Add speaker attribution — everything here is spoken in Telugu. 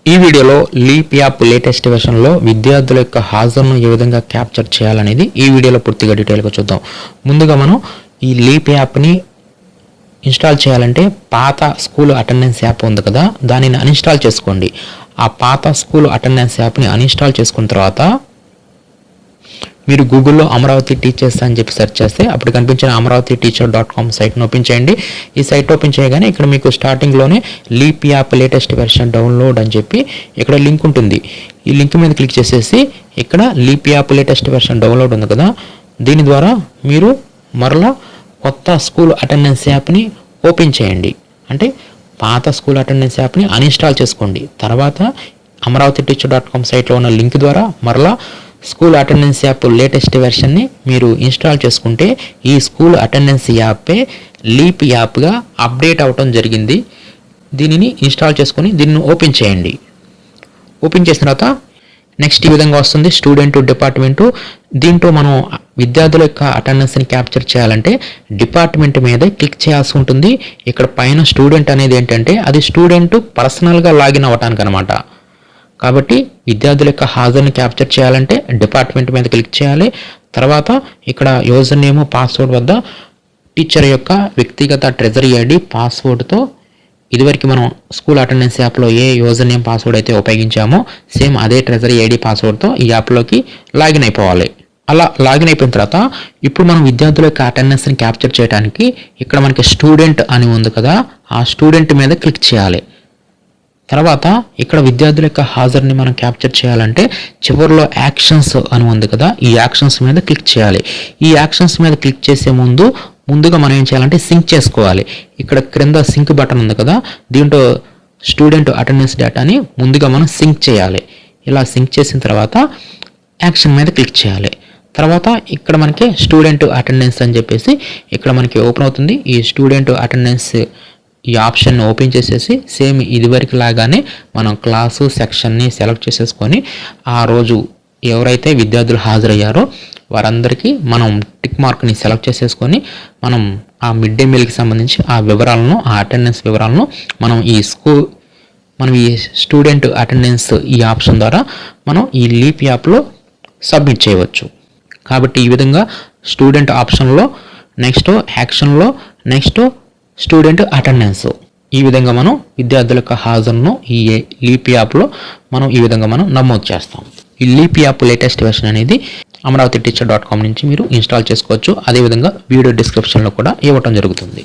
Speaker 1: ఈ వీడియోలో లీప్ యాప్ లేటెస్ట్ వెర్షన్లో విద్యార్థుల యొక్క హాజరును ఏ విధంగా క్యాప్చర్ చేయాలనేది ఈ వీడియోలో పూర్తిగా డీటెయిల్గా చూద్దాం. ముందుగా మనం ఈ లీప్ యాప్ని ఇన్స్టాల్ చేయాలంటే పాత స్కూల్ అటెండెన్స్ యాప్ ఉంది కదా, దానిని అన్ఇన్స్టాల్ చేసుకోండి. ఆ పాత స్కూల్ అటెండెన్స్ యాప్ని అన్ఇన్స్టాల్ చేసుకున్న తర్వాత మీరు గూగుల్లో అమరావతి టీచర్స్ అని చెప్పి సెర్చ్ చేస్తే అప్పుడు కనిపించిన amravatiteacher.com సైట్ని ఓపెన్ చేయండి. ఈ సైట్ ఓపెన్ చేయగానే ఇక్కడ మీకు స్టార్టింగ్లోనే leap app latest version download అని చెప్పి ఇక్కడ లింక్ ఉంటుంది. ఈ లింక్ మీద క్లిక్ చేసేసి ఇక్కడ leap app latest version download ఉంది కదా, దీని ద్వారా మీరు మరలా కొత్త స్కూల్ అటెండెన్స్ యాప్ని ఓపెన్ చేయండి. అంటే పాత స్కూల్ అటెండెన్స్ యాప్ని అన్ఇన్స్టాల్ చేసుకోండి. తర్వాత amravatiteacher.com సైట్లో ఉన్న లింక్ ద్వారా మరలా స్కూల్ అటెండెన్స్ యాప్ లేటెస్ట్ వెర్షన్ని మీరు ఇన్స్టాల్ చేసుకుంటే ఈ స్కూల్ అటెండెన్స్ యాపే లీప్ యాప్గా అప్డేట్ అవ్వటం జరిగింది. దీనిని ఇన్స్టాల్ చేసుకొని దీన్ని ఓపెన్ చేయండి. ఓపెన్ చేసిన తర్వాత నెక్స్ట్ ఈ విధంగా వస్తుంది స్టూడెంట్ డిపార్ట్మెంటు. దీంట్లో మనం విద్యార్థుల యొక్క అటెండెన్స్ని క్యాప్చర్ చేయాలంటే డిపార్ట్మెంట్ మీద క్లిక్ చేయాల్సి ఉంటుంది. ఇక్కడ పైన స్టూడెంట్ అనేది ఏంటంటే అది స్టూడెంట్ పర్సనల్గా లాగిన్ అవ్వటానికి అనమాట. కాబట్టి విద్యార్థుల యొక్క హాజరుని క్యాప్చర్ చేయాలంటే డిపార్ట్మెంట్ మీద క్లిక్ చేయాలి. తర్వాత ఇక్కడ యూజర్ నేమ్ పాస్వర్డ్ వద్ద టీచర్ యొక్క వ్యక్తిగత ట్రెజరీ ఐడి పాస్వర్డ్తో ఇదివరకు మనం స్కూల్ అటెండెన్స్ యాప్లో ఏ యూజర్ నేమ్ పాస్వర్డ్ అయితే ఉపయోగించామో సేమ్ అదే ట్రెజరీ ఐడి పాస్వర్డ్తో ఈ యాప్లోకి లాగిన్ అయిపోవాలి. అలా లాగిన్ అయిపోయిన తర్వాత ఇప్పుడు మనం విద్యార్థుల యొక్క అటెండెన్స్ని క్యాప్చర్ చేయడానికి ఇక్కడ మనకి స్టూడెంట్ అని ఉంది కదా, ఆ స్టూడెంట్ మీద క్లిక్ చేయాలి. తర్వాత ఇక్కడ విద్యార్థుల యొక్క హాజరుని మనం క్యాప్చర్ చేయాలంటే చివరిలో యాక్షన్స్ అని ఉంది కదా, ఈ యాక్షన్స్ మీద క్లిక్ చేయాలి. ఈ యాక్షన్స్ మీద క్లిక్ చేసే ముందుగా మనం ఏం చేయాలంటే సింక్ చేసుకోవాలి. ఇక్కడ క్రింద సింక్ బటన్ ఉంది కదా, దీంట్లో స్టూడెంట్ అటెండెన్స్ డేటాని ముందుగా మనం సింక్ చేయాలి. ఇలా సింక్ చేసిన తర్వాత యాక్షన్ మీద క్లిక్ చేయాలి. తర్వాత ఇక్కడ మనకి స్టూడెంట్ అటెండెన్స్ అని చెప్పేసి ఇక్కడ మనకి ఓపెన్ అవుతుంది. ఈ స్టూడెంట్ అటెండెన్స్ ఈ ఆప్షన్ ఓపెన్ చేసేసి సేమ్ ఇదివరకు లాగానే మనం క్లాసు సెక్షన్ని సెలెక్ట్ చేసేసుకొని ఆ రోజు ఎవరైతే విద్యార్థులు హాజరయ్యారో వారందరికీ మనం టిక్ మార్క్ని సెలెక్ట్ చేసేసుకొని మనం ఆ మిడ్ డే మీల్కి సంబంధించి ఆ వివరాలను, ఆ అటెండెన్స్ వివరాలను మనం ఈ స్టూడెంట్ అటెండెన్స్ ఈ ఆప్షన్ ద్వారా మనం ఈ లీప్ యాప్లో సబ్మిట్ చేయవచ్చు. కాబట్టి ఈ విధంగా స్టూడెంట్ ఆప్షన్లో నెక్స్ట్ యాక్షన్లో నెక్స్ట్ స్టూడెంట్ అటెండెన్స్ ఈ విధంగా మనం విద్యార్థుల యొక్క హాజరును ఈ లీప్ యాప్లో మనం ఈ విధంగా మనం నమోదు చేస్తాం. ఈ లీప్ యాప్ లేటెస్ట్ వెర్షన్ అనేది amravatiteacher.com నుంచి మీరు ఇన్స్టాల్ చేసుకోవచ్చు. అదేవిధంగా వీడియో డిస్క్రిప్షన్లో కూడా ఇవ్వటం జరుగుతుంది.